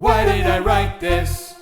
Why did I write this?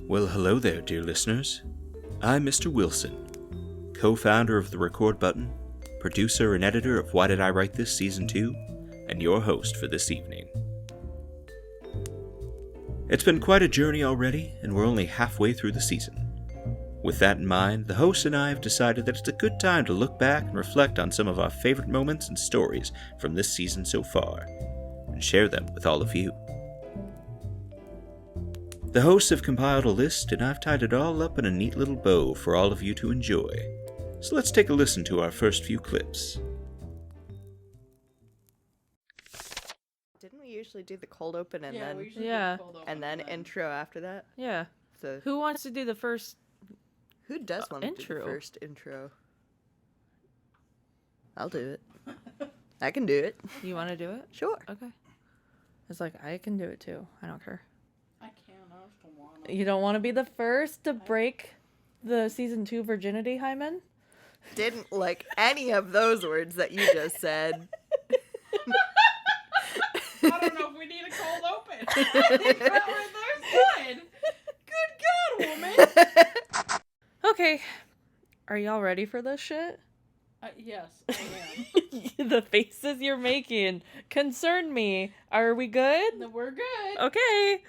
Well, hello there, dear listeners. I'm Mr. Wilson, co-founder of The Record Button, producer and editor of Why Did I Write This Season 2, and your host for this evening. It's been quite a journey already, and we're only halfway through the season. With that in mind, the host and I have decided that it's a good time to look back and reflect on some of our favorite moments and stories from this season so far, and share them with all of you. The hosts have compiled a list, and I've tied it all up in a neat little bow for all of you to enjoy. So let's take a listen to our first few clips. Didn't we usually do the cold open and then we usually Yeah. do cold open and then intro after that? Yeah. So Who wants to do the first? who does want to do the intro? first intro? I'll do it. I can do it. You want to do it? Sure. Okay. It's like, I can do it too. I don't care. I can't. I just don't want to. You don't want to be the first to break the season 2 virginity, Hyman? Didn't like any of those words that you just said. I don't know if we need a cold open. I think that right there's good. Good God, woman. Okay. Are y'all ready for this shit? Yes, I am. The faces you're making concern me. Are we good? No, we're good. Okay.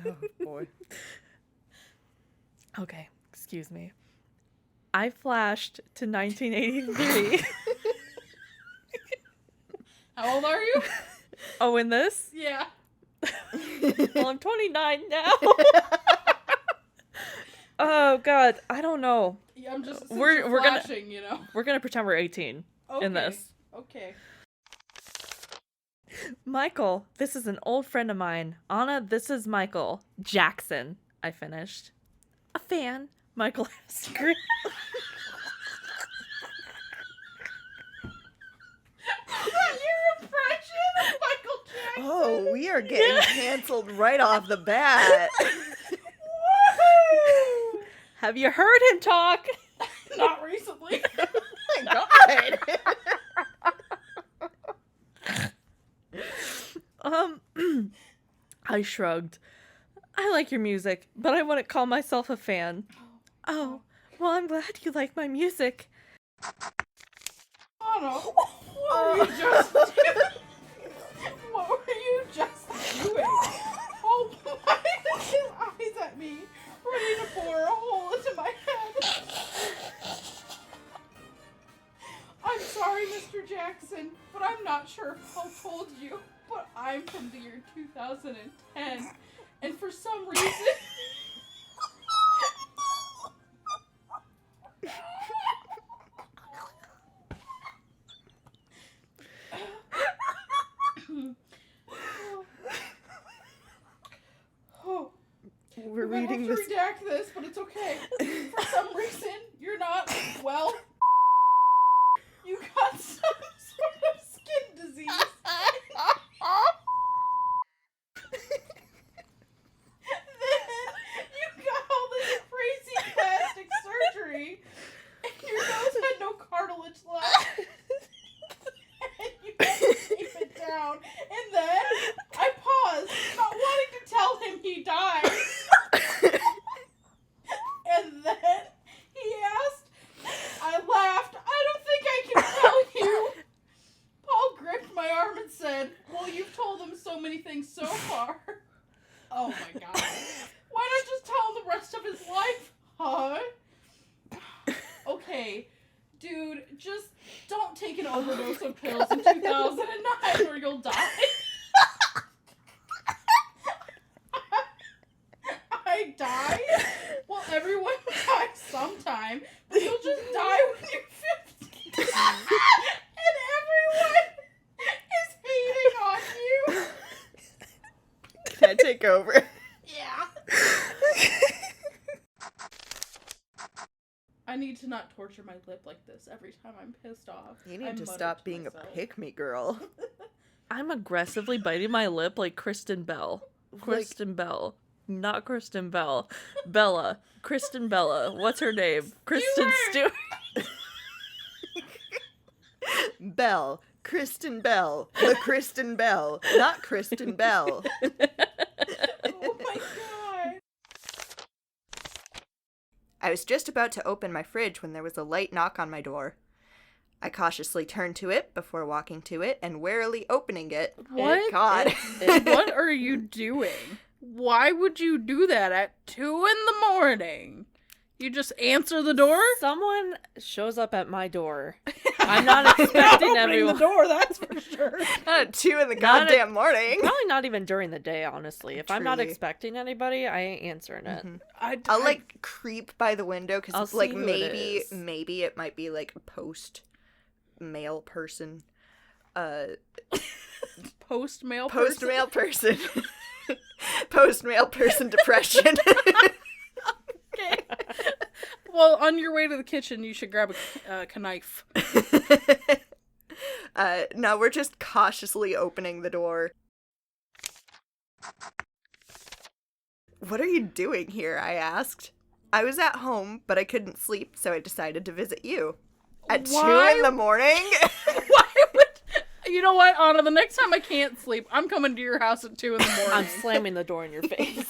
Oh boy. Okay, excuse me. I flashed to 1983. How old are you? Oh, in this? Yeah. Well, I'm 29 now. Oh God, I don't know. Yeah, I'm just We're gonna- flashing, you know. We're gonna pretend we're 18 Okay. in this. Okay. Michael, this is an old friend of mine. Anna, this is Michael. Jackson, I finished. A fan. Michael has screamed. Your impression of Michael Jackson. Oh, we are getting canceled right off the bat. Woohoo! Have you heard him talk? Not recently. Oh my God. I shrugged. I like your music, but I wouldn't call myself a fan. Oh, well, I'm glad you like my music. Anna, what were you just doing? What were you just doing? Oh my, his eyes at me, ready to bore a hole into my head. I'm sorry, Mr. Jackson, but I'm not sure if Paul told you, but I'm from the year 2010, and for some reason... Oh, We're I'm gonna reading have to this. redact this, but it's okay. For some reason, you're not well. You got some sort of skin disease. Then you got all this crazy plastic surgery, and your nose had no cartilage left. And you had to tape it down. And then I paused, not wanting to tell him he died. And then he asked, I laughed, I don't think I can tell you. Paul gripped my arm and said, well, you've told him so many things so far. Oh my God. Why not just tell him the rest of his life, huh? Okay, dude, just don't take an overdose of pills in 2009 or you'll die. I die? Well, everyone dies sometime, but you'll just die when you're 50. And everyone is hating on you. Can I take over? Yeah. I need to not torture my lip like this every time I'm pissed off. You I need to mutter stop being myself. a pick-me girl. I'm aggressively biting my lip like Kristen Bell. Kristen Bell. Not Kristen Bell. Bella. Kristen Bella. What's her name? Kristen Stewart. Bell. Kristen Bell. The Kristen Bell. Not Kristen Bell. Oh my god. I was just about to open my fridge when there was a light knock on my door. I cautiously turned to it before walking to it and warily opening it. What? God. What are you doing? Why would you do that at 2 a.m? You just answer the door? Someone shows up at my door. I'm not expecting Opening everyone. the door, that's for sure. Not at 2 in the Not at- goddamn morning. Probably not even during the day, honestly. If I'm not Truly. expecting anybody, I ain't answering it. I'll like creep by the window I'll because see like who it is. maybe it might be like a post-mail person. Post-mail Post-mail person. Post-mail person depression. Okay. Well, on your way to the kitchen, you should grab a knife. No, we're just cautiously opening the door. What are you doing here? I asked. I was at home, but I couldn't sleep, so I decided to visit you. At Why? 2 in the morning? Why would... You know what, Anna? The next time I can't sleep, I'm coming to your house at 2 in the morning. I'm slamming the door in your face.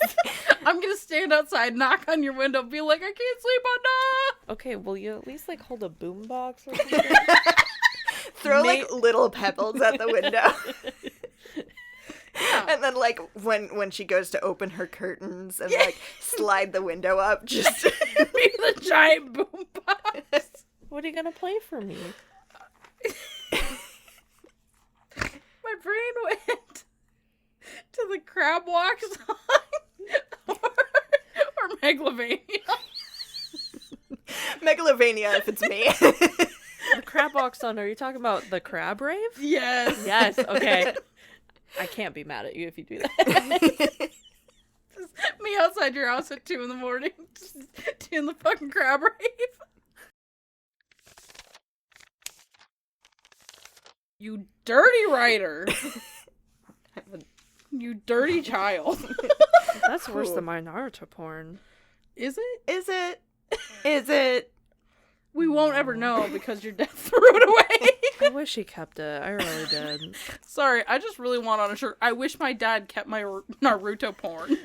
I'm gonna stand outside, knock on your window, be like, I can't sleep, Anna! Okay, will you at least like hold a boombox or something? Throw like little pebbles at the window. Yeah. And then like when she goes to open her curtains and like slide the window up, just Be the giant boombox. What are you gonna play for me? My brain went to the Crab Walk song or Megalovania. Megalovania if it's me. The crab walks on. Are you talking about the crab rave? Yes. Yes. Okay. I can't be mad at you if you do that. Just me outside your house at 2 in the morning, just doing the fucking crab rave. You dirty writer. You dirty child. That's worse than my Naruto porn. Is it? Is it? Is it? We won't ever know because your dad threw it away. I wish he kept it. I really did. Sorry, I just really want on a shirt. I wish my dad kept my Naruto porn.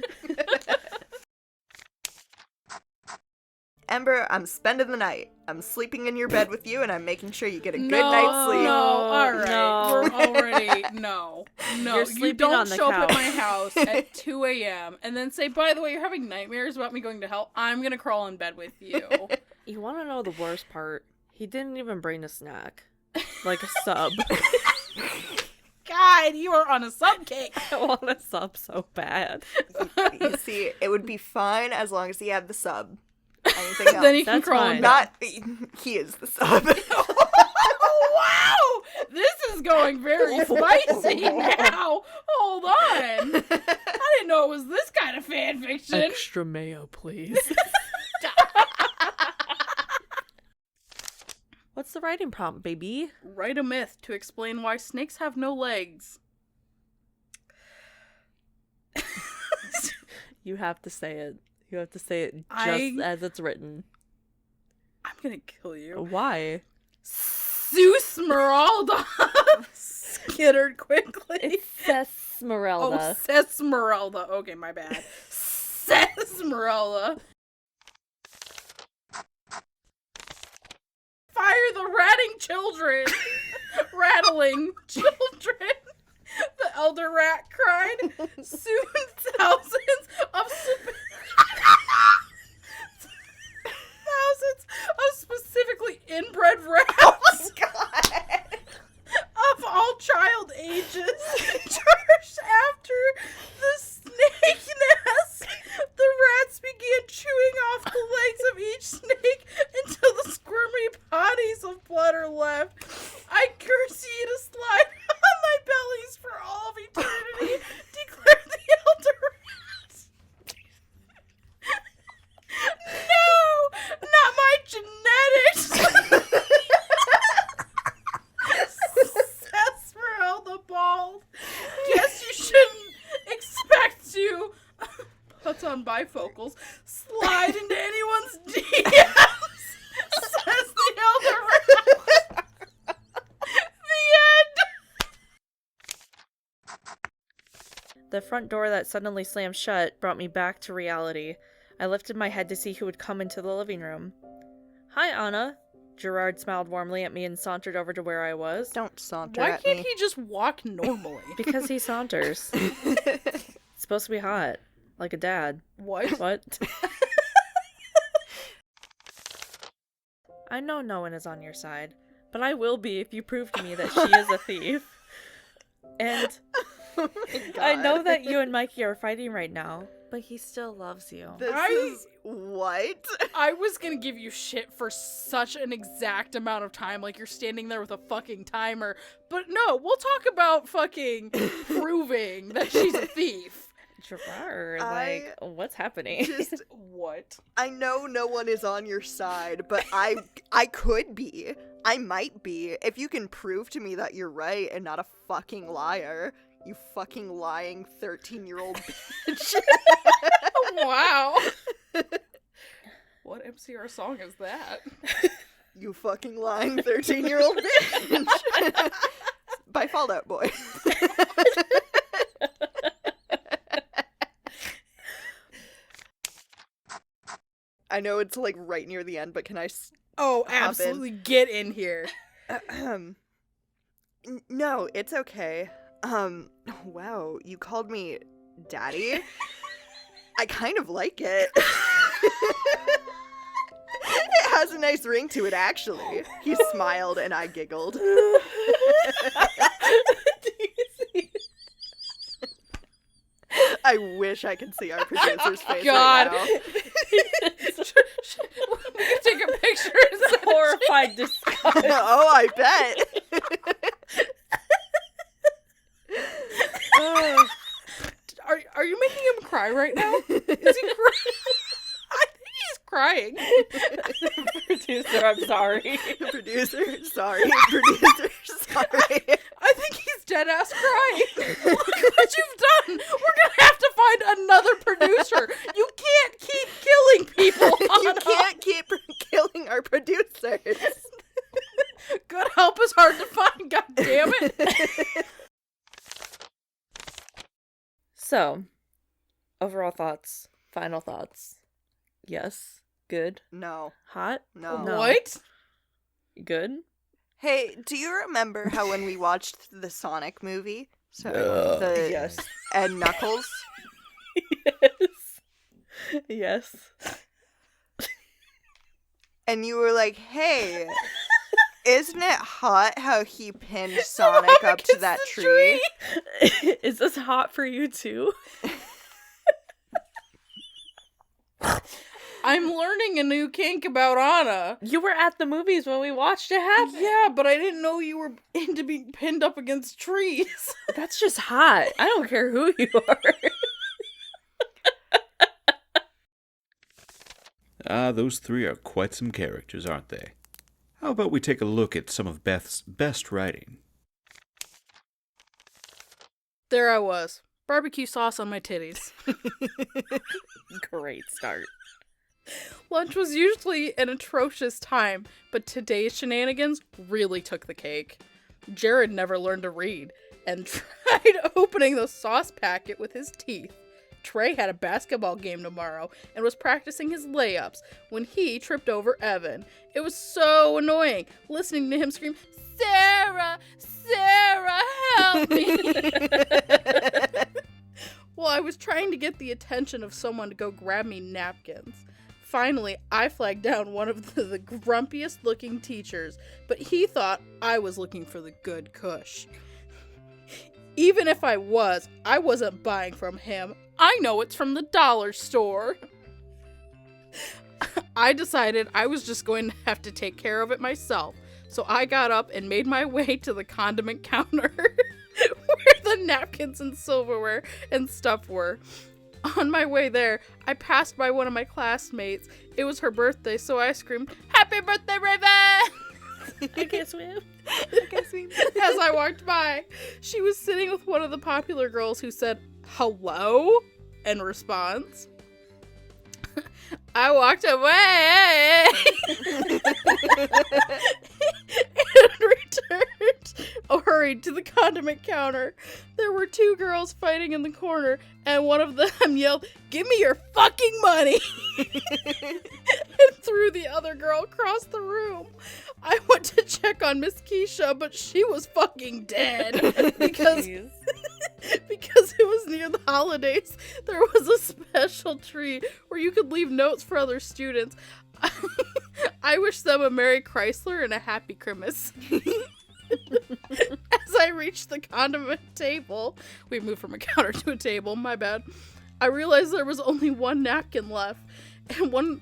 Ember, I'm spending the night. I'm sleeping in your bed with you, and I'm making sure you get a good night's sleep. No, all right. No. We're already no. You're You sleeping don't on the show up at couch. my house at 2 a.m. and then say, by the way, you're having nightmares about me going to hell. I'm gonna crawl in bed with you. You want to know the worst part? He didn't even bring a snack. Like a sub. God, you are on a subcake. I want a sub so bad. You see, it would be fine as long as he had the sub. Anything else? Then you can That's crawl fine. in bed. Not, he is the sub. Wow! This is going very spicy now. Hold on. I didn't know it was this kind of fan fiction. Extra mayo, please. What's the writing prompt, baby? Write a myth to explain why snakes have no legs. You have to say it. You have to say it just as it's written. I'm gonna kill you. Why? Susmeralda skittered quickly. It's Sesmeralda. Oh, Sesmeralda. Okay, my bad. Sesmeralda. Fire the ratting children. Rattling children. The elder rat cried. Soon thousands of specifically inbred rats of all child ages charged after the snake nest. The rats began cuts on bifocals, slide into anyone's DMs, says the elder. The end. The front door that suddenly slammed shut brought me back to reality. I lifted my head to see who had come into the living room. "Hi, Anna." Gerard smiled warmly at me and sauntered over to where I was. Don't saunter Why at can't me. he just walk normally? Because he saunters. It's supposed to be hot. Like a dad. What? What? I know no one is on your side, but I will be if you prove to me that she is a thief. And Oh my I know God. that you and Mikey are fighting right now, but he still loves you. This I- is what? I was gonna give you shit for such an exact amount of time, like you're standing there with a fucking timer. But no, we'll talk about fucking proving that she's a thief. Gerard, I what's happening? Just What? I know no one is on your side, but I could be. I might be. If you can prove to me that you're right and not a fucking liar. You fucking lying 13-year-old bitch. Wow. What MCR song is that? You fucking lying 13-year-old bitch. By Fall Out Boy. I know it's like right near the end, but can I Oh, Hop in. absolutely get in here. No, it's okay. Wow, you called me daddy? I kind of like it. It has a nice ring to it, actually. He smiled and I giggled. I wish I could see our producer's face God. right now. We can take a picture and send it to Horrified disgust. Oh, I bet. Are you making him cry right now? Is he crying? I think he's crying. Producer, I'm sorry. Producer, sorry. Producer, sorry. I think he's dead ass crying. Look what you've done. We're gonna have to find another producer. You can't keep killing people. You Anna. can't keep killing our producers. Good help is hard to find. God damn it. So, overall thoughts, final thoughts. Yes. Good. No, Hot. no. No. What? Good. Hey, do you remember how when we watched the Sonic movie? So the Yes. and Knuckles? Yes. Yes. And you were like, hey, isn't it hot how he pinned Sonic up to that tree? Is this hot for you too? I'm learning a new kink about Anna. You were at the movies when we watched it happen. Yeah, but I didn't know you were into being pinned up against trees. That's just hot. I don't care who you are. Those three are quite some characters, aren't they? How about we take a look at some of Beth's best writing? There I was. Barbecue sauce on my titties. Great start. Lunch was usually an atrocious time, but today's shenanigans really took the cake. Jared never learned to read and tried opening the sauce packet with his teeth. Trey had a basketball game tomorrow and was practicing his layups when he tripped over Evan. It was so annoying listening to him scream, "Sarah! Sarah, help me!" Well, I was trying to get the attention of someone to go grab me napkins. Finally, I flagged down one of the grumpiest looking teachers, but he thought I was looking for the good kush. Even if I wasn't buying from him. I know it's from the dollar store. I decided I was just going to have to take care of it myself, so I got up and made my way to the condiment counter where the napkins and silverware and stuff were. On my way there, I passed by one of my classmates. It was her birthday, so I screamed, "Happy birthday, Raven!" I can't swim. As I walked by, she was sitting with one of the popular girls who said, "Hello?" in response. I walked away and hurried to the condiment counter. There were 2 girls fighting in the corner, and one of them yelled, "Give me your fucking money!" and threw the other girl across the room. I went to check on Miss Keisha, but she was fucking dead because Jeez. because it was near the holidays. There was a special tree where you could leave notes for other students. I wish them a Merry Chrysler and a Happy Christmas. As I reached the condiment table, we moved from a counter to a table, my bad. I realized there was only 1 napkin left, and one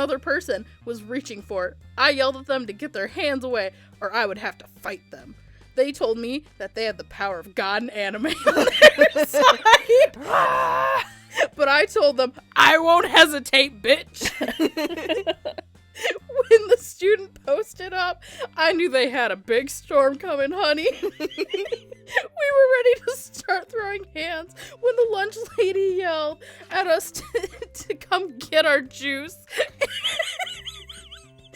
other person was reaching for it. I yelled at them to get their hands away, or I would have to fight them. They told me that they had the power of God and anime on their side. But I told them, I won't hesitate, bitch. When the student posted up, I knew they had a big storm coming, honey. We were ready to start throwing hands when the lunch lady yelled at us to come get our juice.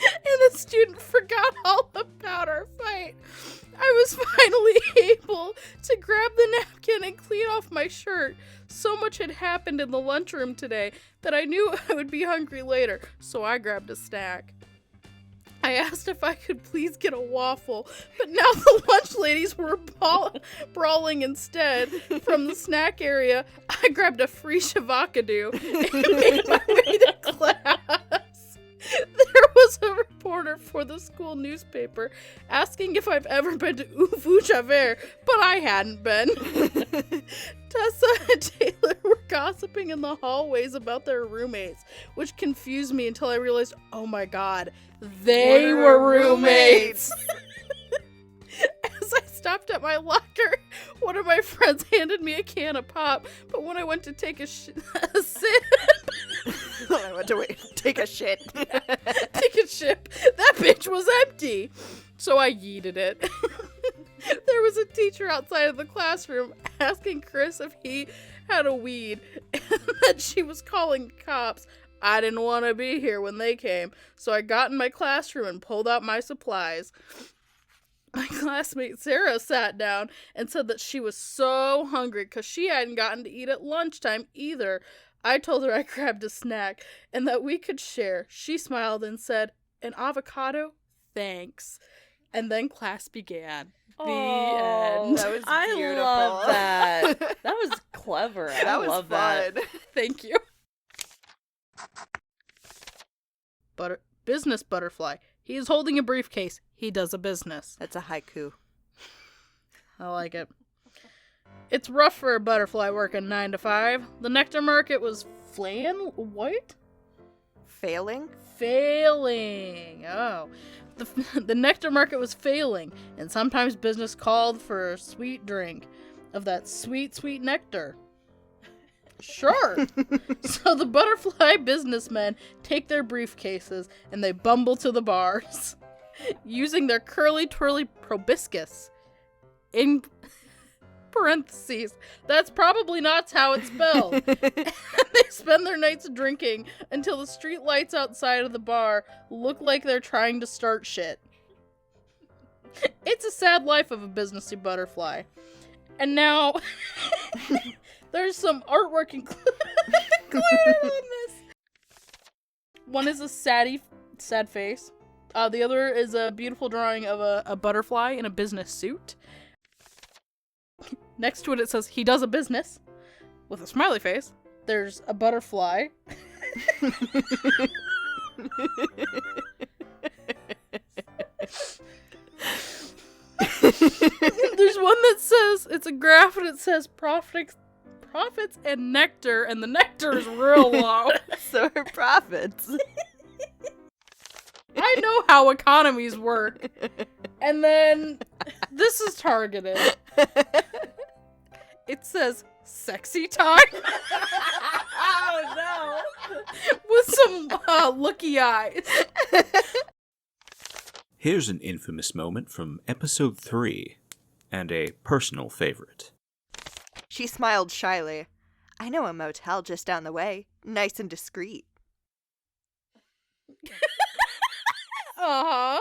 And the student forgot all about our fight. I was finally able to grab the napkin and clean off my shirt. So much had happened in the lunchroom today that I knew I would be hungry later, so I grabbed a snack. I asked if I could please get a waffle, but now the lunch ladies were brawling instead. From the snack area, I grabbed a free shavakadu and made my way to class. There was a reporter for the school newspaper asking if I've ever been to Uvu Javert, but I hadn't been. Tessa and Taylor were gossiping in the hallways about their roommates, which confused me until I realized, oh my god, they were roommates. As I stopped at my locker, one of my friends handed me a can of pop, but when I went to take a sip, I went to take a shit. that bitch was empty. So I yeeted it. There was a teacher outside of the classroom asking Chris if he had a weed and that she was calling the cops. I didn't want to be here when they came, so I got in my classroom and pulled out my supplies. My classmate Sarah sat down and said that she was so hungry because she hadn't gotten to eat at lunchtime either. I told her I grabbed a snack and that we could share. She smiled and said, "An avocado? Thanks." And then class began. The end. That was I beautiful. love that. That was clever. That I was love fun. that. Thank you. Business butterfly. He is holding a briefcase. He does a business. That's a haiku. I like it. It's rough for a butterfly working 9 to 5. The nectar market was Failing. Oh. The nectar market was failing, and sometimes business called for a sweet drink of that sweet, sweet nectar. Sure. So the butterfly businessmen take their briefcases and they bumble to the bars, using their curly twirly proboscis. In parentheses, that's probably not how it's spelled. And they spend their nights drinking until the street lights outside of the bar look like they're trying to start shit. It's a sad life of a businessy butterfly. And now there's some artwork included on this. One is a sad face. The other is a beautiful drawing of a butterfly in a business suit. Next to it, it says, he does a business, with a smiley face. There's a butterfly. There's one that says, it's a graph and it says profits and nectar, and the nectar is real low. So are profits. I know how economies work. And then this is targeted. It says sexy time. Oh With some looky eyes. Here's an infamous moment from episode 3, and a personal favorite. She smiled shyly. I know a motel just down the way. Nice and discreet. Uh-huh.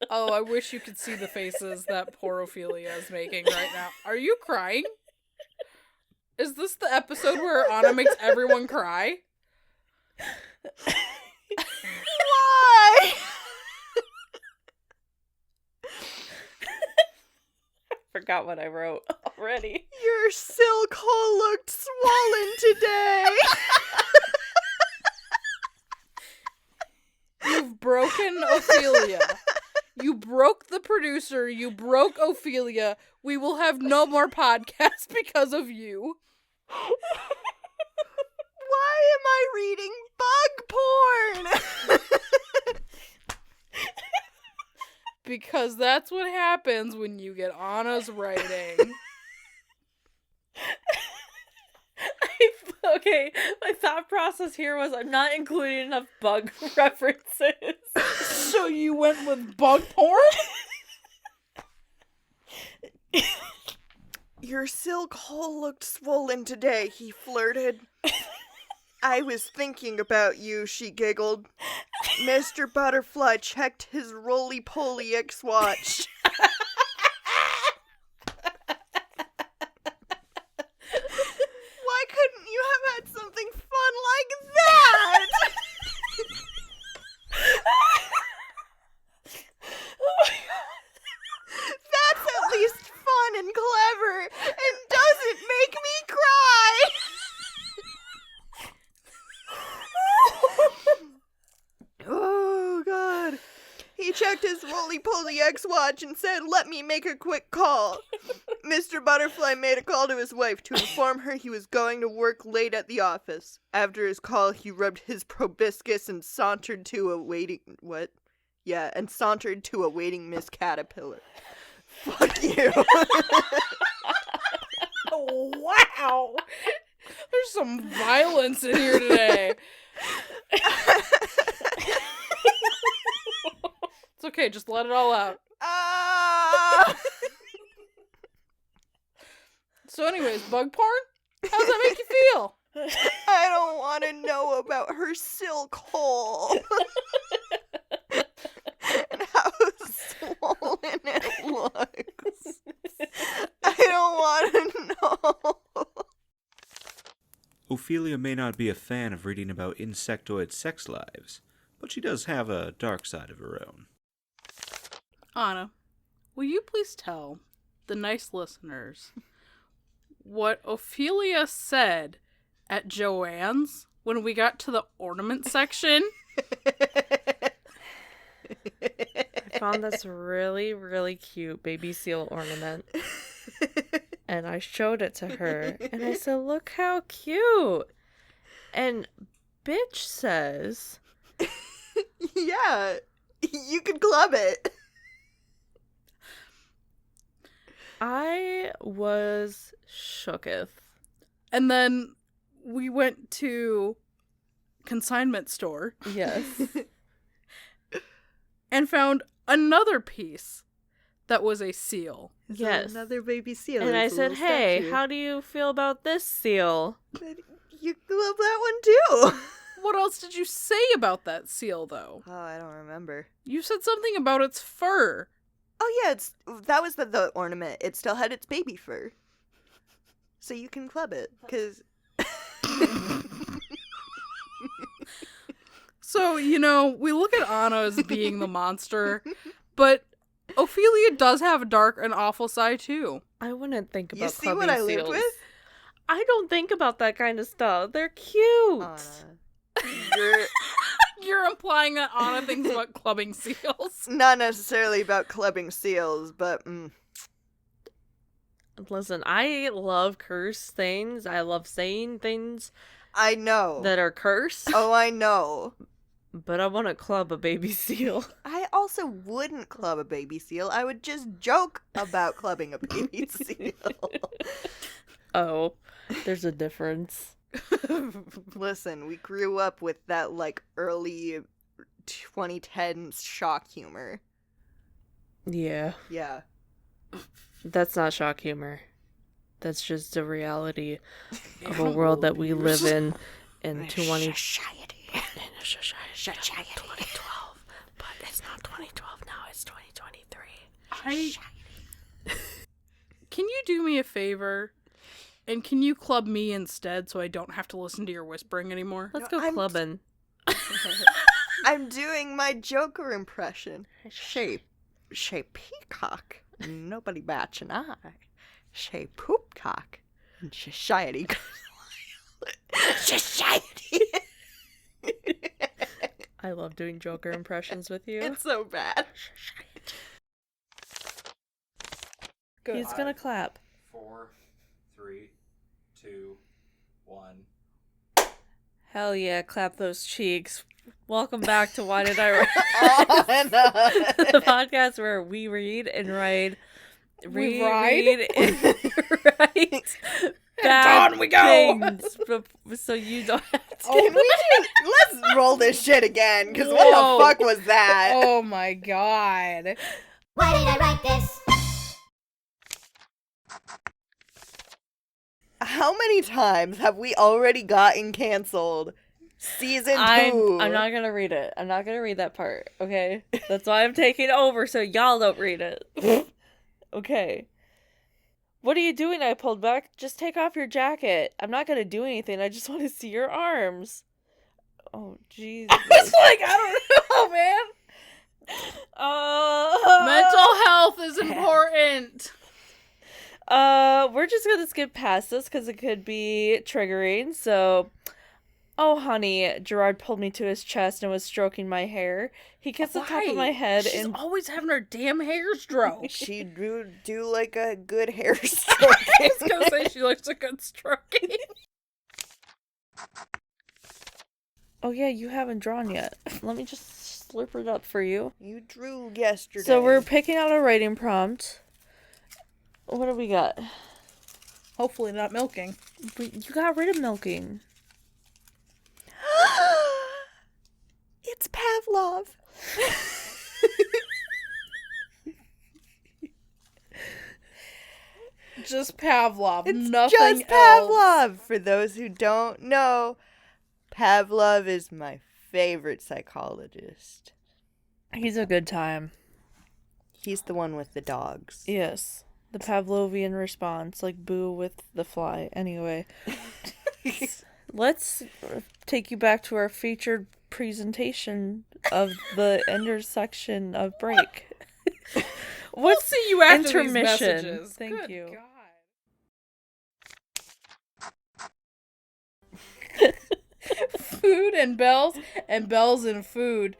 Oh, I wish you could see the faces that poor Ophelia is making right now. Are you crying? Is this the episode where Anna makes everyone cry? Why? Forgot what I wrote already. Your silk hole looked swollen today. You've broken Ophelia. You broke the producer. You broke Ophelia. We will have no more podcasts because of you. Why am I reading bug porn? Because that's what happens when you get Anna's writing. Okay, my thought process here was I'm not including enough bug references. So you went with bug porn? Your silk hole looked swollen today, he flirted. I was thinking about you, she giggled. Mr. Butterfly checked his roly-poly X-Watch. Why couldn't you have had something fun like that? That's at least fun and clever and doesn't make me cry. Oh, God. He checked his roly-poly X-Watch and said, "Let me make a quick call." Mr. Butterfly made a call to his wife to inform her he was going to work late at the office. After his call, he rubbed his proboscis and sauntered to a waiting... What? Yeah, and sauntered to a waiting Miss Caterpillar. Fuck you. Wow. There's some violence in here today. It's okay, just let it all out. So anyways, bug porn? How does that make you feel? I don't want to know about her silk hole. And how swollen it looks. I don't want to know. Ophelia may not be a fan of reading about insectoid sex lives, but she does have a dark side of her own. Anna, will you please tell the nice listeners what Ophelia said at Joann's when we got to the ornament section? I found this really, really cute baby seal ornament. And I showed it to her. And I said, "Look how cute." And bitch says, Yeah, you could club it. I was shooketh. And then we went to consignment store Yes. and found another piece that was a seal. Yes. Another baby seal. And I It's a said, little "Hey, statue." how do you feel about this seal?" You club that one too. What else did you say about that seal, though? Oh, I don't remember. You said something about its fur. Oh yeah, that was the ornament. It still had its baby fur. So you can club it, because... So, you know, we look at Anna as being the monster, but Ophelia does have a dark and awful side, too. I wouldn't think about You see clubbing what I seals. lived with? I don't think about that kind of stuff. They're cute. You're You're implying that Anna thinks about clubbing seals. not necessarily about clubbing seals, but... Listen, I love cursed things. I love saying things I know. that are cursed. Oh, I know. But I want to club a baby seal. I also wouldn't club a baby seal. I would just joke about clubbing a baby seal. Oh, there's a difference. Listen, we grew up with that, like, early 2010s shock humor. Yeah, Yeah. that's not shock humor. That's just the reality of a world that we live in 2012. But it's not 2012 now, it's 2023. Can you do me a favor? And can you club me instead so I don't have to listen to your whispering anymore? Let's No, go clubbing. I'm doing my Joker impression. Shay Peacock. Nobody bats an eye. Shay Poopcock. And Society. Society. I love doing Joker impressions with you. It's so bad. He's gonna clap. 4, 3, 2, 1. Hell yeah, clap those cheeks. Welcome back to Why Did I Write? The podcast where we read and write. We ride? And write bad on we go! things, so you don't have to. Can we let's roll this shit again, because what Whoa. the fuck was that? Oh my god. Why did I write this? How many times have we already gotten canceled? Season 2. I'm not gonna read it. I'm not gonna read that part, okay? That's why I'm taking over, so y'all don't read it. Okay. What are you doing? I pulled back. Just take off your jacket. I'm not gonna do anything. I just want to see your arms. Oh, Jesus. It's like, I don't know, man. Mental health is important. We're just gonna skip past this because it could be triggering. So, oh honey, Gerard pulled me to his chest and was stroking my hair. He kissed the top of my head She's and always having her damn hair stroked. She do like a good hair stroke. I was gonna say she looks a good stroking. oh yeah, you haven't drawn yet. Let me just slurp it up for you. You drew yesterday. So we're picking out a writing prompt. What do we got? Hopefully not milking. You got rid of milking. It's Pavlov. Just Pavlov. It's nothing just else. Pavlov. For those who don't know, Pavlov is my favorite psychologist. He's a good time. He's the one with the dogs. Yes. The Pavlovian response, like boo with the fly. Anyway. Let's take you back to our featured presentation of the intersection of break. We'll see you after these intermission? messages. Thank Good you. God. Food and bells and food.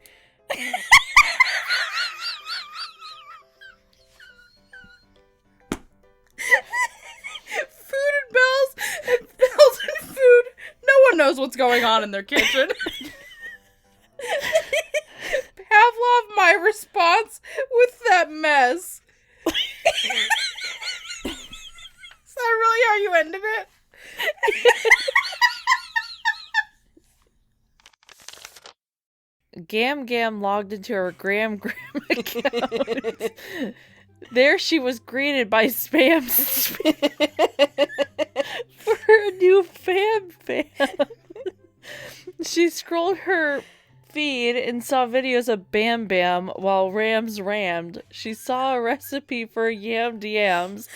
Food and bells and food. No one knows what's going on in their kitchen. Pavlov, my response with that mess. Is that really how you ended it? Gam logged into her Gram account. There she was greeted by spam for her new fam. She scrolled her feed and saw videos of Bam Bam while Rams rammed. She saw a recipe for yammed yams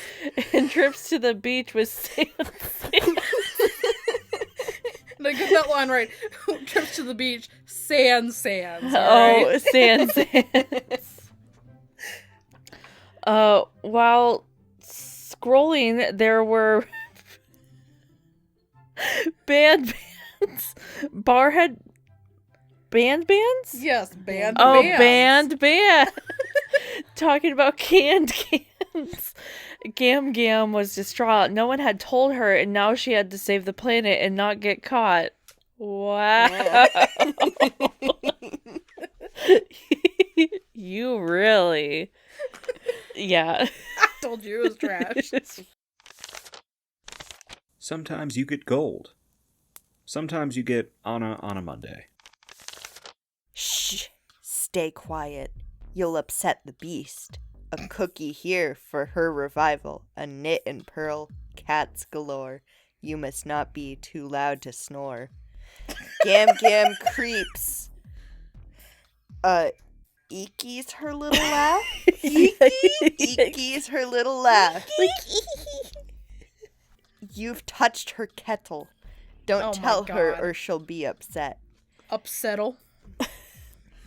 and trips to the beach with Sam. Did I get that line right? Trips to the beach, sands. Oh, Right? sands. While scrolling, there were bands. Barhead bands? Yes, band. Oh, bands. band. Talking about canned cans. Gam was distraught. No one had told her, and now she had to save the planet and not get caught. Wow. You really. Yeah. I told you it was trash. Sometimes you get gold. Sometimes you get Anna on a Monday. Shh. Stay quiet. You'll upset the beast. A cookie here for her revival. A knit and pearl, cats galore. You must not be too loud to snore. Gam Gam creeps. Eeky's her little laugh. Eeky's her little laugh. You've touched her kettle. Don't Oh my tell her God. or she'll be upset. Upsettle.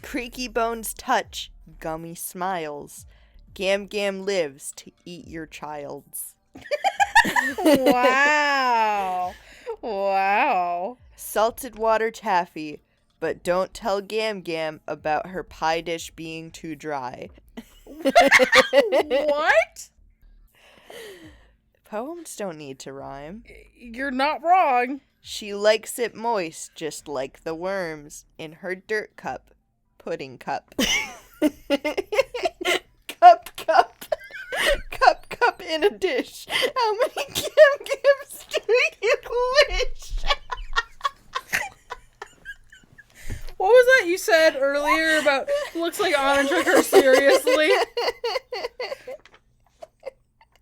Creaky bones touch, gummy smiles. Gam Gam lives to eat your child's. Wow. Wow. Salted water taffy, but don't tell Gam Gam about her pie dish being too dry. What? Poems don't need to rhyme. You're not wrong. She likes it moist, just like the worms in her dirt cup. Pudding cup. Cup in a dish. How many Gam Gams do you wish? What was that you said earlier about looks like Anna took her seriously?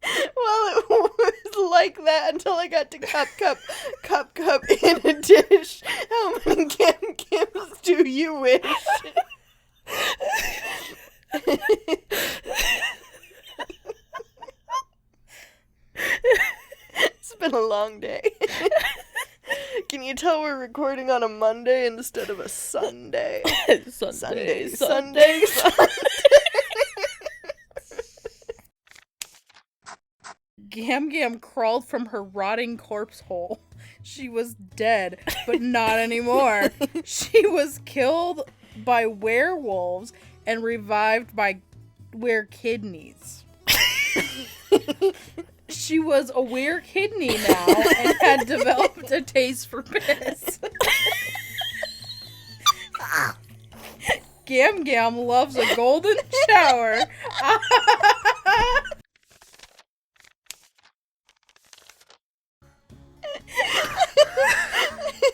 Well, it was like that until I got to cup in a dish. How many Gam Gams do you wish? It's been a long day. Can you tell we're recording on a Monday instead of a Sunday? Sunday. Gam Gam crawled from her rotting corpse hole. She was dead, but not anymore. She was killed by werewolves and revived by were-kidneys. She was a were-kidney now and had developed a taste for piss. Gam Gam loves a golden shower.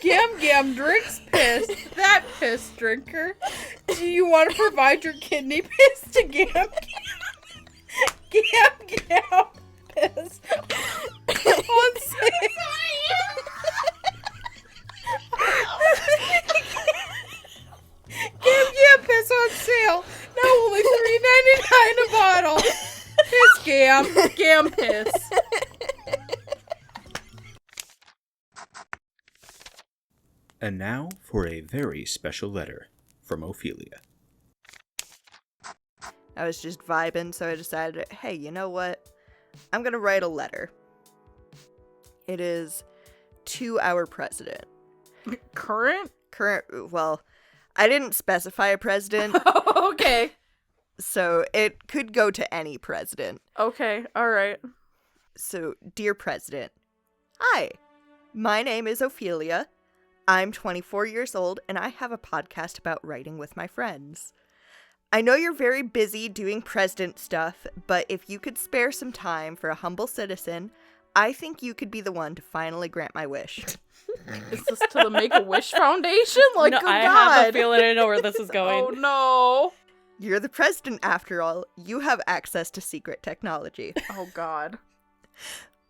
Gam Gam drinks piss. That piss drinker. Do you want to provide your kidney piss to Gam Gam? Gam Gam piss on sale. Gam Gam piss on sale. Now only $3.99 a bottle. Piss Gam piss. And now for a very special letter from Ophelia. I was just vibing, so I decided, hey, you know what? I'm gonna write a letter. It is to our president. Current? Well, I didn't specify a president, Okay. so it could go to any president. Okay. All right. So, dear president, hi, my name is Ophelia. I'm 24 years old, and I have a podcast about writing with my friends. I know you're very busy doing president stuff, but if you could spare some time for a humble citizen, I think you could be the one to finally grant my wish. Is this to the Make-A-Wish Foundation? Like, no, oh, I God. have a feeling I know where this is going. Oh, no. You're the president after all. You have access to secret technology. Oh, God.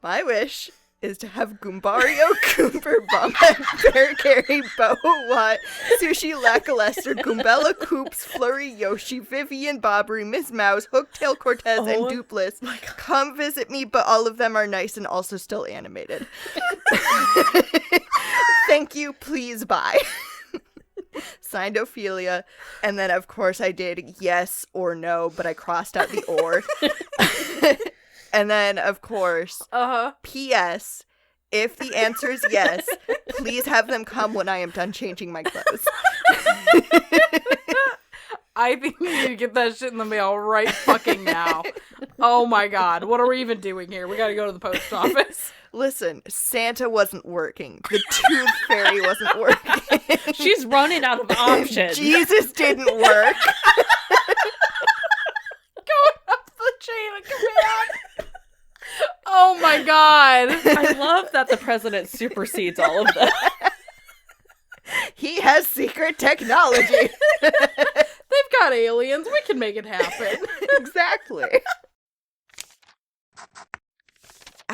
My wish is to have Goombario, Cooper, Bombat, Bear Carry, Bo, Watt, Sushi, Lackluster, Goombella, Coops, Flurry, Yoshi, Vivian, Bobbery, Miss Mouse, Hooktail, Cortez, and Dupless. Come visit me, but all of them are nice and also still animated. Thank you, please, bye. Signed, Ophelia. And then, of course, I did yes or no, but I crossed out the or. And then, of course, P.S. If the answer is yes, please have them come when I am done changing my clothes. I think you need to get that shit in the mail right fucking now. Oh my God. What are we even doing here? We gotta go to the post office. Listen, Santa wasn't working. The Tooth Fairy wasn't working. She's running out of options. Jesus didn't work. Going up the chain of command. Oh my God. I love that the president supersedes all of that. He has secret technology. They've got aliens. We can make it happen. Exactly.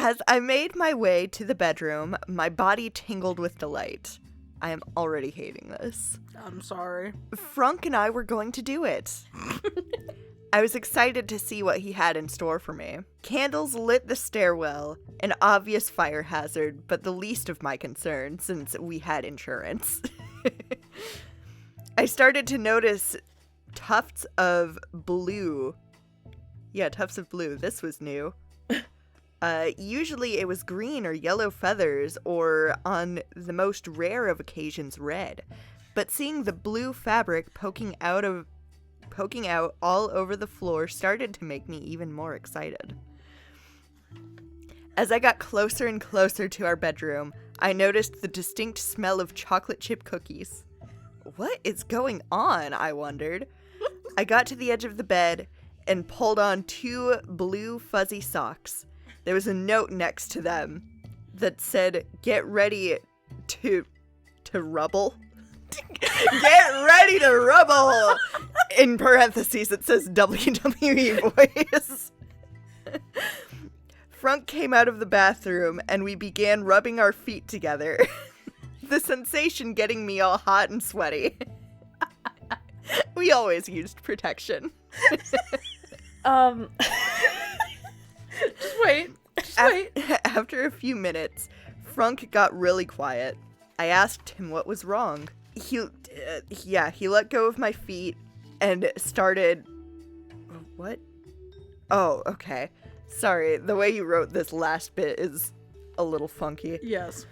As I made my way to the bedroom, my body tingled with delight. I am already hating this. I'm sorry. Frank and I were going to do it. I was excited to see what he had in store for me. Candles lit the stairwell, an obvious fire hazard, but the least of my concern since we had insurance. I started to notice tufts of blue. Yeah, tufts of blue. This was new. Usually it was green or yellow feathers, or on the most rare of occasions, red. But seeing the blue fabric poking out all over the floor started to make me even more excited. As I got closer and closer to our bedroom, I noticed the distinct smell of chocolate chip cookies. What is going on? I wondered. I got to the edge of the bed and pulled on 2 blue fuzzy socks. There was a note next to them that said, "Get ready to rubble." Get ready to rubble! In parentheses, it says WWE voice. Frank came out of the bathroom and we began rubbing our feet together. The sensation getting me all hot and sweaty. We always used protection. Just wait. Just wait. After a few minutes, Frank got really quiet. I asked him what was wrong. He let go of my feet and started... What? Oh, okay. Sorry, the way you wrote this last bit is a little funky. Yes.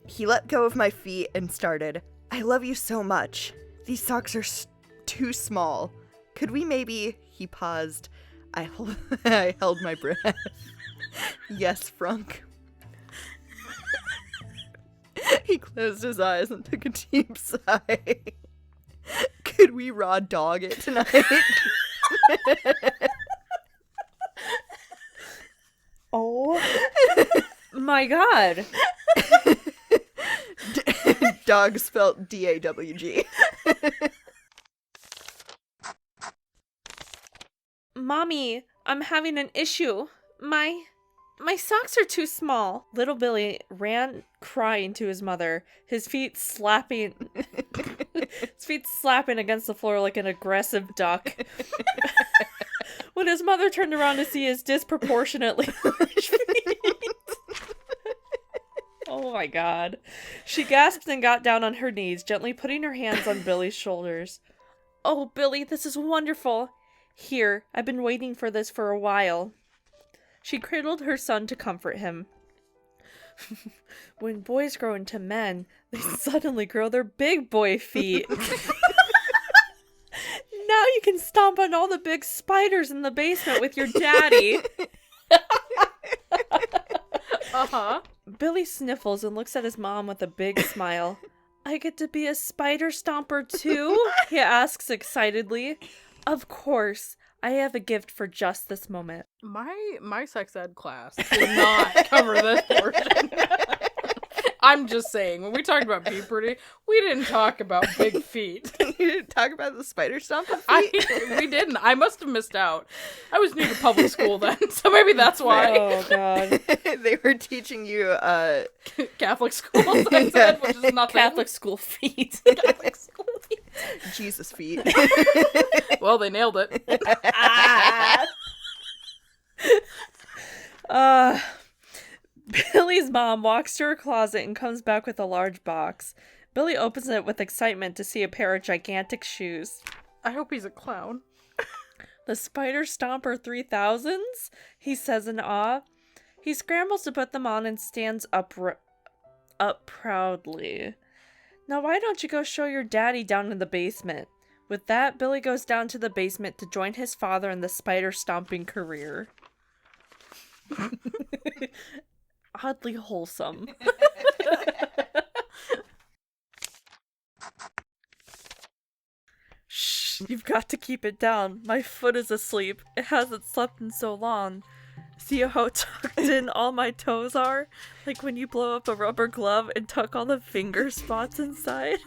He let go of my feet and started, "I love you so much. These socks are too small. Could we maybe..." He paused. I held my breath. Yes, Frank. He closed his eyes and took a deep sigh. Could we raw dog it tonight? Oh my god. Dog spelt D-A-W-G. Mommy, I'm having an issue. My socks are too small. Little Billy ran crying to his mother, his feet slapping against the floor like an aggressive duck. When his mother turned around to see his disproportionately large feet. Oh my god. She gasped and got down on her knees, gently putting her hands on Billy's shoulders. "Oh, Billy, this is wonderful. Here, I've been waiting for this for a while." She cradled her son to comfort him. When boys grow into men, they suddenly grow their big boy feet. Now you can stomp on all the big spiders in the basement with your daddy. Uh-huh. Billy sniffles and looks at his mom with a big smile. "I get to be a spider stomper too?" he asks excitedly. "Of course. I have a gift for just this moment." My sex ed class did not cover this portion. I'm just saying, when we talked about puberty, we didn't talk about big feet. You didn't talk about the spider stomping feet? We didn't. I must have missed out. I was new to public school then, so maybe that's why. Oh god. They were teaching you, Catholic school sex ed, which is nothing. Catholic school feet. Catholic school. Jesus feet. Well, they nailed it. Billy's mom walks to her closet and comes back with a large box. Billy opens it with excitement to see a pair of gigantic shoes. I hope he's a clown. "The Spider Stomper 3000s?" he says in awe. He scrambles to put them on and stands up proudly. "Now why don't you go show your daddy down in the basement?" With that, Billy goes down to the basement to join his father in the spider stomping career. Oddly wholesome. Shh, you've got to keep it down. My foot is asleep. It hasn't slept in so long. See how tucked in all my toes are? Like when you blow up a rubber glove and tuck all the finger spots inside?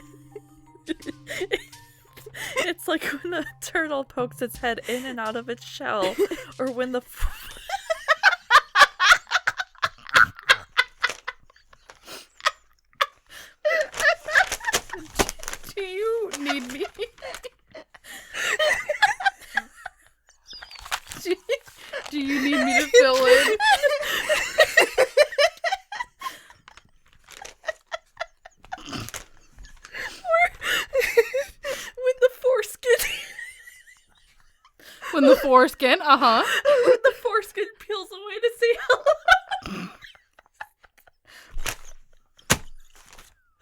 It's like when a turtle pokes its head in and out of its shell, or when the need me? Do you need me to fill in? When the foreskin When the foreskin, when the foreskin peels away to see how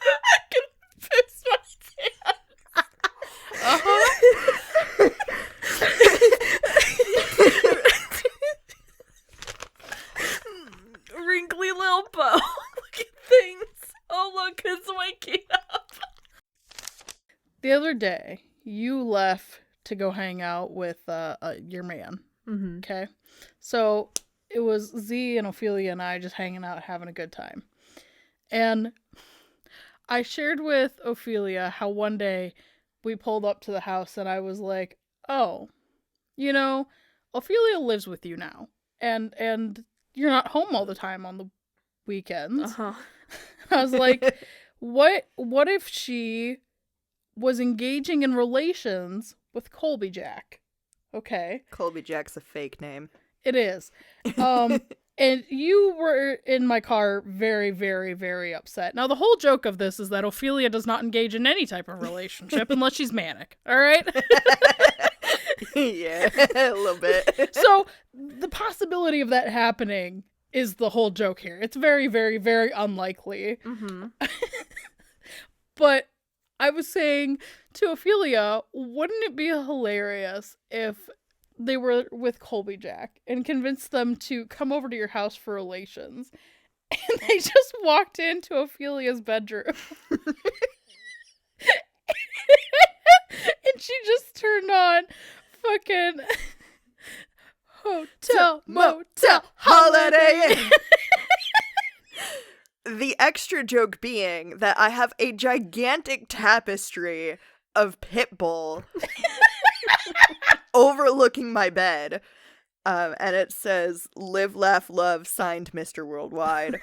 I can fix my wrinkly little bow. Look at things. Oh, look, it's waking up. The other day, you left to go hang out with your man. Mm-hmm. Okay? So, it was Z and Ophelia and I just hanging out, having a good time. And I shared with Ophelia how one day we pulled up to the house and I was like, oh, you know, Ophelia lives with you now. And you're not home all the time on the weekends. Uh-huh. I was like, what if she was engaging in relations with Colby Jack? Okay. Colby Jack's a fake name. It is. And you were in my car very, very, very upset. Now, the whole joke of this is that Ophelia does not engage in any type of relationship unless she's manic. All right? Yeah, a little bit. So, the possibility of that happening is the whole joke here. It's very, very, very unlikely. Mm-hmm. But I was saying to Ophelia, wouldn't it be hilarious if they were with Colby Jack and convinced them to come over to your house for relations? And they just walked into Ophelia's bedroom. And she just turned on fucking Hotel, Motel, Holiday Inn. The extra joke being that I have a gigantic tapestry of Pitbull overlooking my bed. And it says, "Live, Laugh, Love," signed Mr. Worldwide.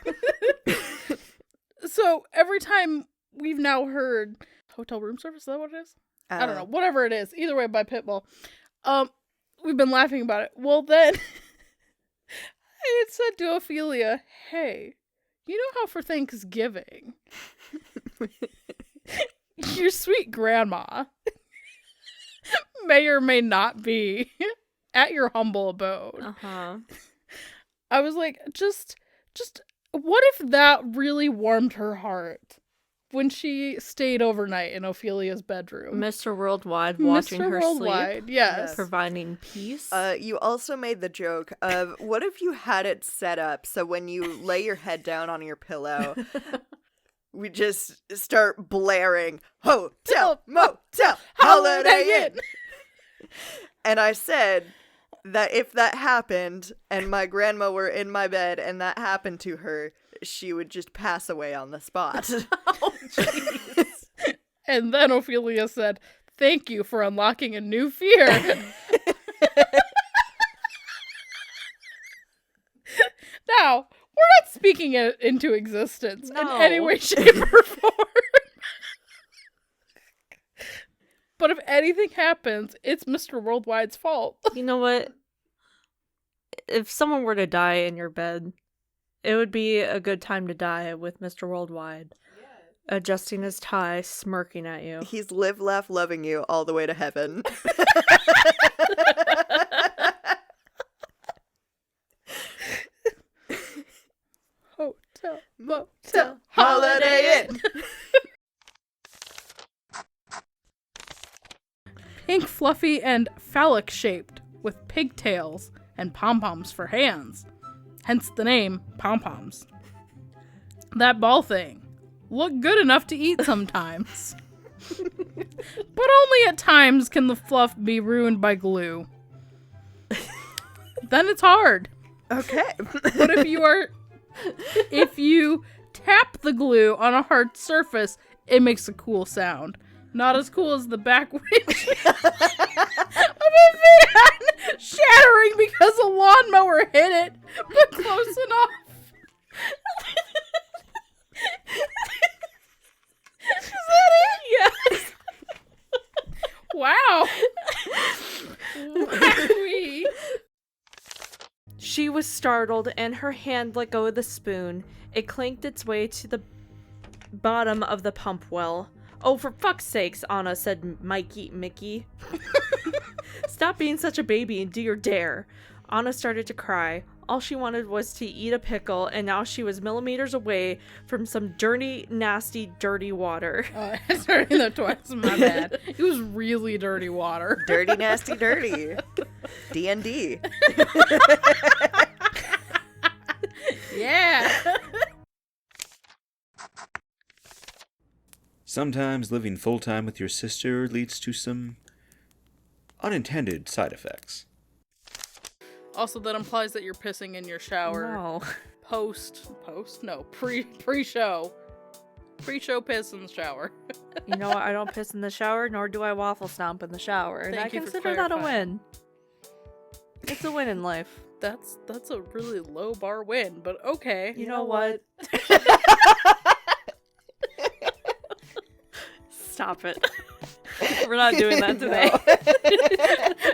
So every time we've now heard hotel room service, is that what it is? I don't know. Whatever it is. Either way, by Pitbull. We've been laughing about it. Well, then I had said to Ophelia, hey, you know how for Thanksgiving, your sweet grandma may or may not be at your humble abode. Uh-huh. I was like, just what if that really warmed her heart when she stayed overnight in Ophelia's bedroom? Mr. Worldwide watching Mr. her Worldwide, sleep. yes. Providing peace. You also made the joke of, what if you had it set up so when you lay your head down on your pillow, we just start blaring, "Hotel, Motel, Holiday Inn." And I said that if that happened and my grandma were in my bed and that happened to her, she would just pass away on the spot. Oh, jeez. And then Ophelia said, thank you for unlocking a new fear. Now, we're not speaking it into existence in any way, shape, or form. But if anything happens, it's Mr. Worldwide's fault. You know what? If someone were to die in your bed, it would be a good time to die with Mr. Worldwide. Adjusting his tie, smirking at you. He's live, laugh, loving you all the way to heaven. Hotel, Motel, Holiday Inn. Pink, fluffy, and phallic-shaped, with pigtails and pom-poms for hands. Hence the name, pom-poms. That ball thing. Look good enough to eat sometimes. But only at times can the fluff be ruined by glue. Then it's hard. Okay. But if you tap the glue on a hard surface, it makes a cool sound. Not as cool as the back winch of a van shattering because a lawnmower hit it, but close enough. Is that it? Yes. Wow. Wowee. She was startled, and her hand let go of the spoon. It clanked its way to the bottom of the pump well. Oh, for fuck's sakes, Anna, said Mickey. Stop being such a baby and do your dare. Anna started to cry. All she wanted was to eat a pickle, and now she was millimeters away from some dirty, nasty, dirty water. I started that twice, my bad. It was really dirty water. Dirty, nasty, dirty. D&D. Yeah. Sometimes living full-time with your sister leads to some unintended side effects. Also, that implies that you're pissing in your shower. No. Pre-show. Pre-show piss in the shower. You know what? I don't piss in the shower, nor do I waffle stomp in the shower. And Thank I you for consider that a clarifying. win. It's a win in life. That's a really low bar win, but okay. You know what? Stop it. We're not doing that today.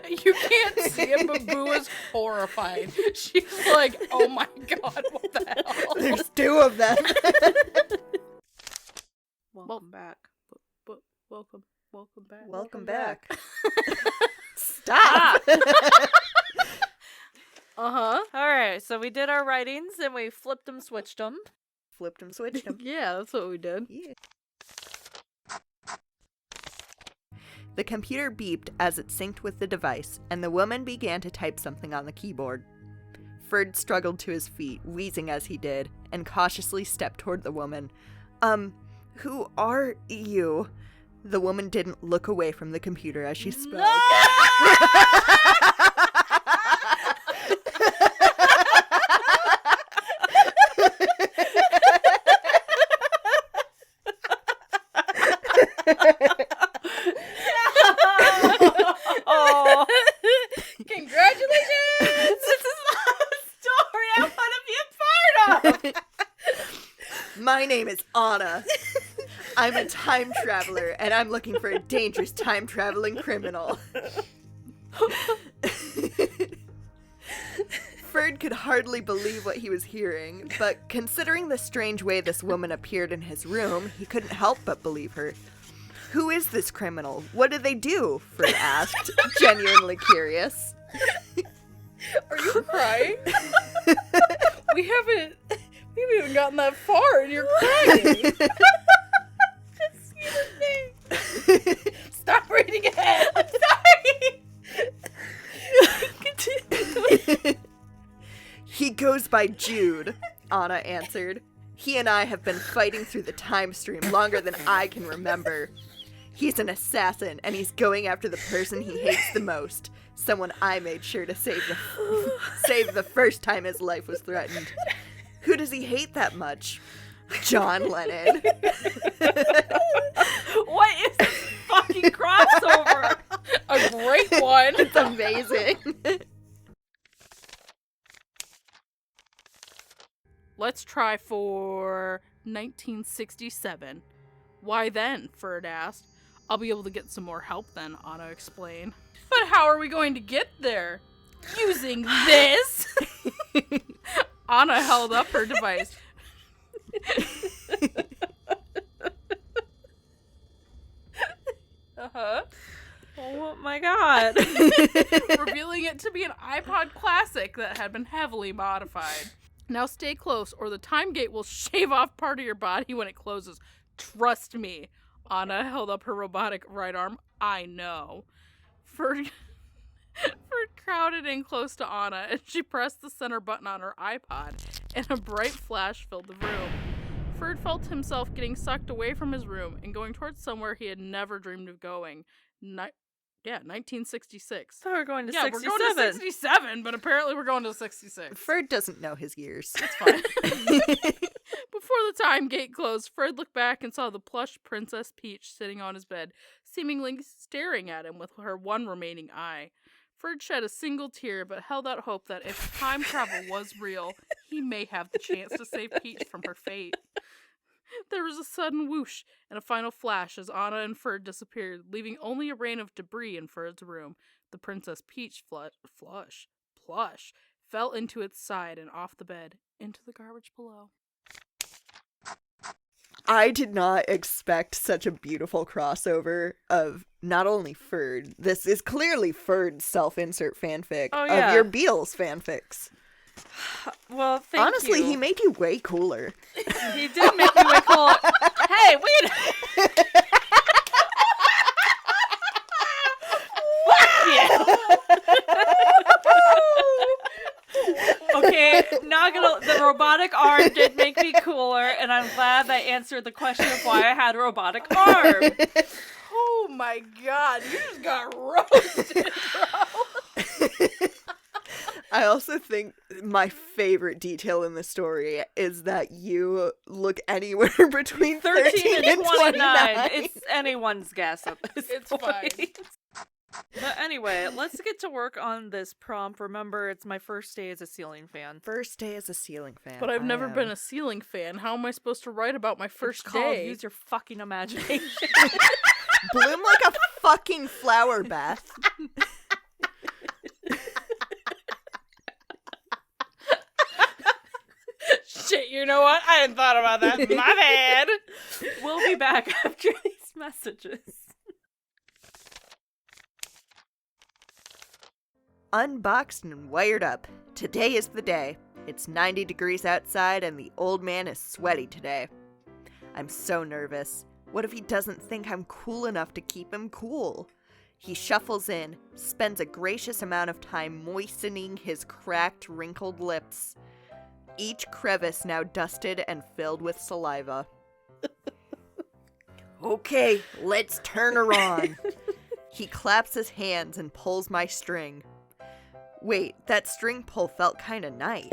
You can't see it, but Boo is horrified. She's like, oh my god, what the hell? There's two of them. Welcome back. Welcome back. Welcome back. Stop. Uh-huh. Alright, so we did our writings and we flipped them, switched them. Flipped him, switched him. Yeah, that's what we did. Yeah. The computer beeped as it synced with the device, and the woman began to type something on the keyboard. Ferd struggled to his feet, wheezing as he did, and cautiously stepped toward the woman. Who are you? The woman didn't look away from the computer as she spoke. Oh, Congratulations! this is not a story I want to be a part of. My name is Anna. I'm a time traveler, and I'm looking for a dangerous time-traveling criminal. Ferd could hardly believe what he was hearing, but considering the strange way this woman appeared in his room, he couldn't help but believe her. Who is this criminal? What did they do? Ferd asked, genuinely curious. Are you crying? We haven't even gotten that far and you're crying. Stop reading ahead. I'm sorry. He goes by Jude, Anna answered. He and I have been fighting through the time stream longer than I can remember. He's an assassin, and he's going after the person he hates the most. Someone I made sure to save the first time his life was threatened. Who does he hate that much? John Lennon. What is this fucking crossover? A great one. It's amazing. Let's try for 1967. Why then? Ferd asked. I'll be able to get some more help then, Anna explained. But how are we going to get there? Using this? Anna held up her device. Uh-huh. Oh my god. Revealing it to be an iPod Classic that had been heavily modified. Now stay close, or the time gate will shave off part of your body when it closes. Trust me. Anna held up her robotic right arm. I know. Ferd crowded in close to Anna, and she pressed the center button on her iPod, and a bright flash filled the room. Ferd felt himself getting sucked away from his room and going towards somewhere he had never dreamed of going. 1966. So we're going to Yeah, 67. we're going to 67, but apparently we're going to 66. Ferd doesn't know his years. It's fine. Before the time gate closed, Ferd looked back and saw the plush Princess Peach sitting on his bed, seemingly staring at him with her one remaining eye. Ferd shed a single tear, but held out hope that if time travel was real, he may have the chance to save Peach from her fate. There was a sudden whoosh and a final flash as Anna and Ferd disappeared, leaving only a rain of debris in Ferd's room. The Princess Peach plush fell into its side and off the bed, into the garbage below. I did not expect such a beautiful crossover of not only Ferd. This is clearly Ferd's self-insert fanfic Oh, yeah. of your Beatles fanfics. Well, thank Honestly, you. he made you way cooler. He did make me way cool. Hey, wait! Fuck you! Okay, not gonna. The robotic arm did make me cooler, and I'm glad that answered the question of why I had a robotic arm. Oh my god, you just got roasted, bro. I also think my favorite detail in the story is that you look anywhere between 13 and 29. It's anyone's guess at this It's point. fine. But anyway, let's get to work on this prompt. Remember, it's my first day as a ceiling fan. First day as a ceiling fan. But I've I never am. been a ceiling fan. How am I supposed to write about my first It's called day? Use your fucking imagination. Bloom like a fucking flower, Beth. Shit, you know what? I hadn't thought about that. My bad. We'll be back after these messages. Unboxed and wired up. Today is the day. It's 90 degrees outside and the old man is sweaty today. I'm so nervous. What if he doesn't think I'm cool enough to keep him cool? He shuffles in, spends a gracious amount of time moistening his cracked, wrinkled lips. Each crevice now dusted and filled with saliva. Okay, let's turn her on. He claps his hands and pulls my string. Wait, that string pull felt kinda nice.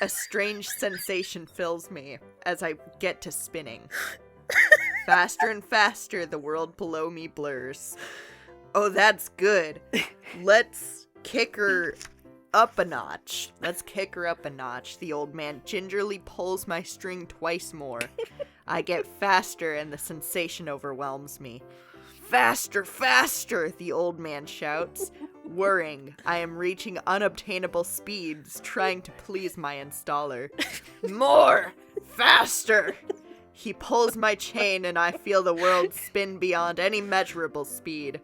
A strange sensation fills me as I get to spinning. Faster and faster, the world below me blurs. Oh, that's good. Let's kick her up a notch. Let's kick her up a notch. The old man gingerly pulls my string twice more. I get faster and the sensation overwhelms me. Faster, faster, the old man shouts. Whirring, I am reaching unobtainable speeds, trying to please my installer. More! Faster! He pulls my chain and I feel the world spin beyond any measurable speed.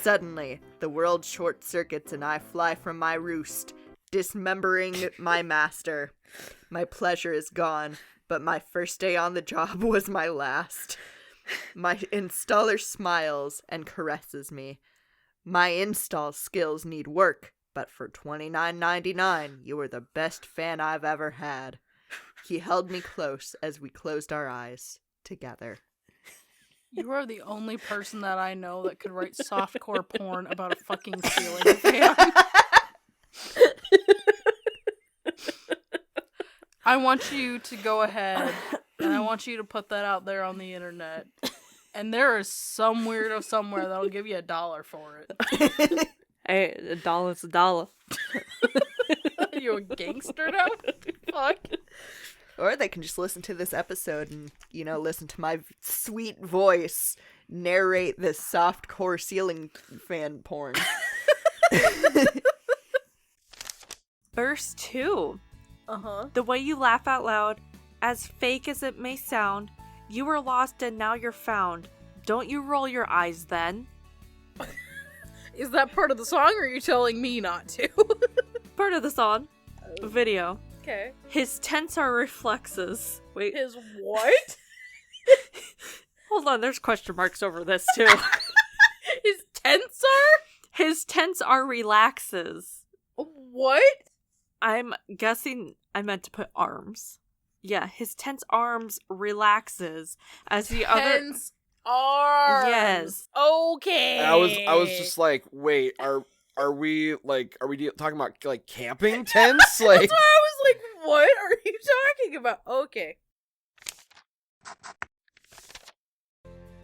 Suddenly, the world short circuits and I fly from my roost, dismembering my master. My pleasure is gone, but my first day on the job was my last. My installer smiles and caresses me. My install skills need work, but for $29.99, you are the best fan I've ever had. He held me close as we closed our eyes together. You are the only person that I know that could write softcore porn about a fucking ceiling fan. I want you to go ahead and I want you to put that out there on the internet. And there is some weirdo somewhere that'll give you $1 for it. Hey, $1's $1. You a gangster now? Fuck. Or they can just listen to this episode and, listen to my sweet voice narrate this softcore ceiling fan porn. Verse 2. Uh-huh. The way you laugh out loud, as fake as it may sound, you were lost and now you're found. Don't you roll your eyes then? Is that part of the song, or are you telling me not to? Part of the song. Video. Okay. His tense are reflexes. Wait. His what? Hold on, there's question marks over this too. His tensor? His tense are relaxes. What? I'm guessing I meant to put arms. Yeah, his tense arms relaxes as the other. Tense arms. Yes. Okay. I was just like, wait, are we talking about like camping tents? Like, That's why I was like, what are you talking about? Okay.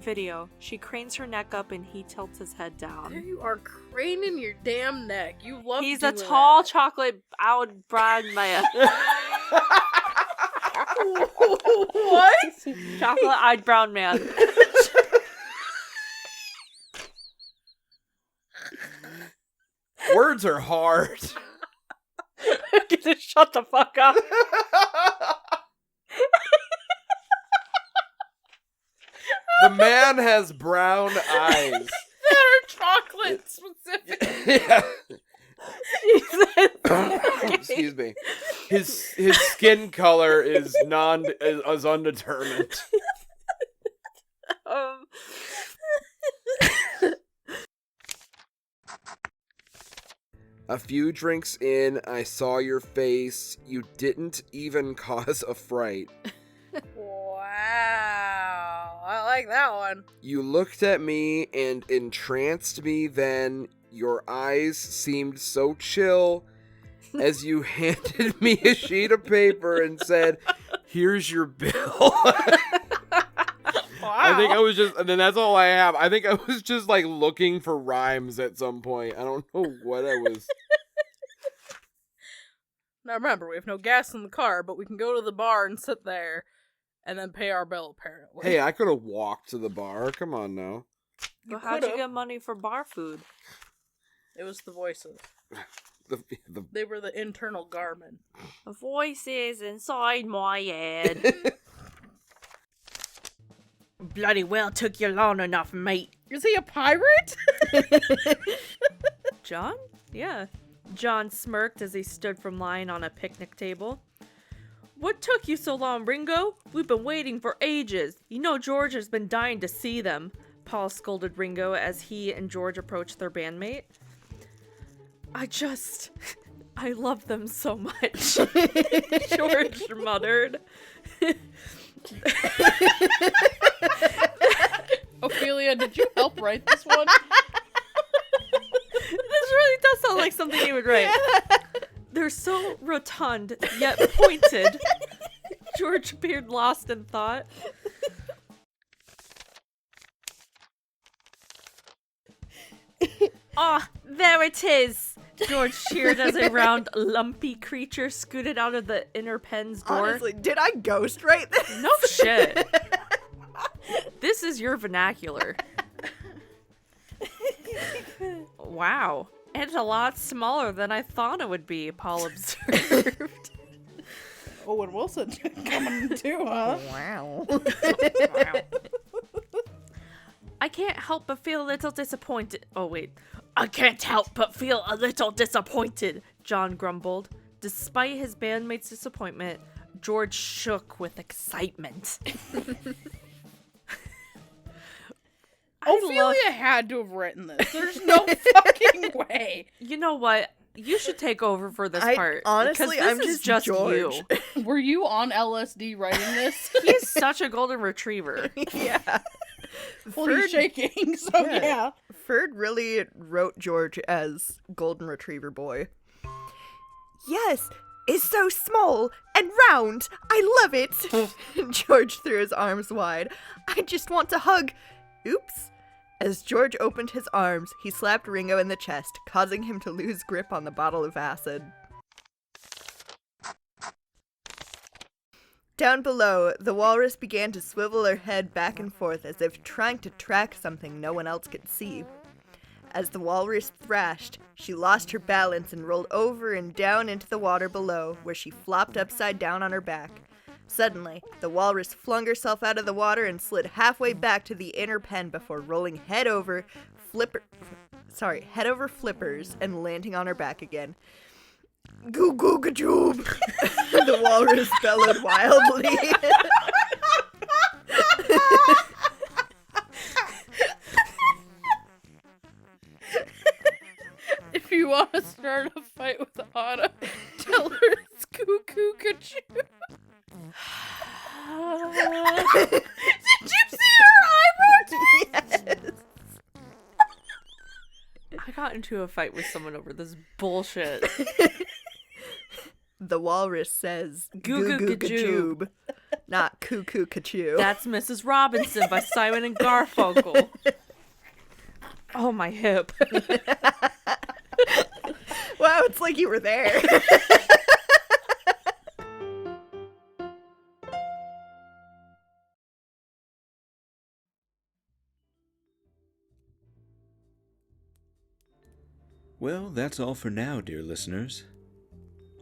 Video. She cranes her neck up and he tilts his head There down. you are, craning your damn neck. You love He's a doing tall that. chocolate-eyed brown man. What? Chocolate-eyed brown man. Words are hard. Just shut the fuck up. The man has brown eyes. That are chocolate specific. Yeah. Jesus. Excuse me. His skin color is undetermined. A few drinks in, I saw your face. You didn't even cause a fright. Wow. I like that one. You looked at me and entranced me then. Your eyes seemed so chill as you handed me a sheet of paper and said, "Here's your bill." I think I was just, and then that's all I have. I think I was just like looking for rhymes at some point. I don't know what I was. Now remember, we have no gas in the car, but we can go to the bar and sit there and then pay our bill, apparently. Hey, I could have walked to the bar. Come on now. Well, how'd you get money for bar food? It was the voices. The They were the internal Garmin. Voices inside my head. Bloody well took you long enough, mate. Is he a pirate? John? Yeah. John smirked as he stood from lying on a picnic table. What took you so long, Ringo? We've been waiting for ages. You know George has been dying to see them. Paul scolded Ringo as he and George approached their bandmate. I love them so much. George muttered. Ophelia, did you help write this one? This really does sound like something you would write. They're so rotund, yet pointed. George appeared lost in thought. Ah, there it is! George cheered as a round, lumpy creature scooted out of the inner pen's door. Honestly, did I ghostwrite this? No shit. This is your vernacular. Wow. It's a lot smaller than I thought it would be, Paul observed. Owen Wilson coming too, huh? Wow. Wow. I can't help but feel a little disappointed. Oh, wait. I can't help but feel a little disappointed, John grumbled. Despite his bandmate's disappointment, George shook with excitement. Ophelia had to have written this. There's no fucking way. You know what? You should take over for this part. Honestly, because this I'm is just George. you. Were you on LSD writing this? He's such a golden retriever. Yeah. Well, he's shaking, so yeah. Ferd really wrote George as Golden Retriever Boy. Yes, it's so small and round. I love it. George threw his arms wide. I just want to hug. Oops. As George opened his arms, he slapped Ringo in the chest, causing him to lose grip on the bottle of acid. Down below, the walrus began to swivel her head back and forth as if trying to track something no one else could see. As the walrus thrashed, she lost her balance and rolled over and down into the water below, where she flopped upside down on her back. Suddenly, the walrus flung herself out of the water and slid halfway back to the inner pen before rolling head over flippers and landing on her back again. Goo goo gajoob! The walrus bellowed wildly. If you want to start a fight with Anna, tell her it's cuckoo kachoo. Did you see her eyebrows? Yes. I got into a fight with someone over this bullshit. The walrus says Goo goo gajoob. Not cuckoo kachoo. That's Mrs. Robinson by Simon and Garfunkel. Oh, my hip. Wow, it's like you were there. Well, that's all for now, dear listeners.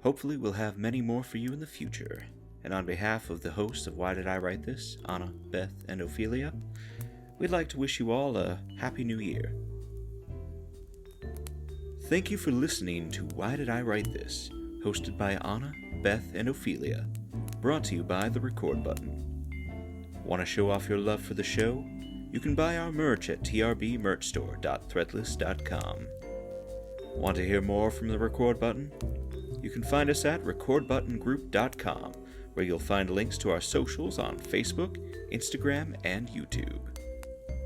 Hopefully we'll have many more for you in the future. And on behalf of the hosts of Why Did I Write This, Anna, Beth, and Ophelia, we'd like to wish you all a Happy New Year. Thank you for listening to Why Did I Write This, hosted by Anna, Beth, and Ophelia, brought to you by The Record Button. Want to show off your love for the show? You can buy our merch at trbmerchstore.threadless.com. Want to hear more from The Record Button? You can find us at recordbuttongroup.com, where you'll find links to our socials on Facebook, Instagram, and YouTube.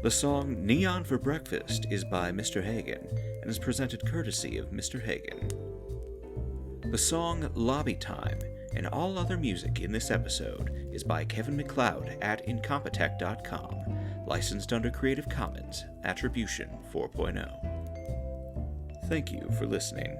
The song Neon for Breakfast is by Mr. Hagen and is presented courtesy of Mr. Hagen. The song Lobby Time and all other music in this episode is by Kevin MacLeod at Incompetech.com, licensed under Creative Commons Attribution 4.0. Thank you for listening.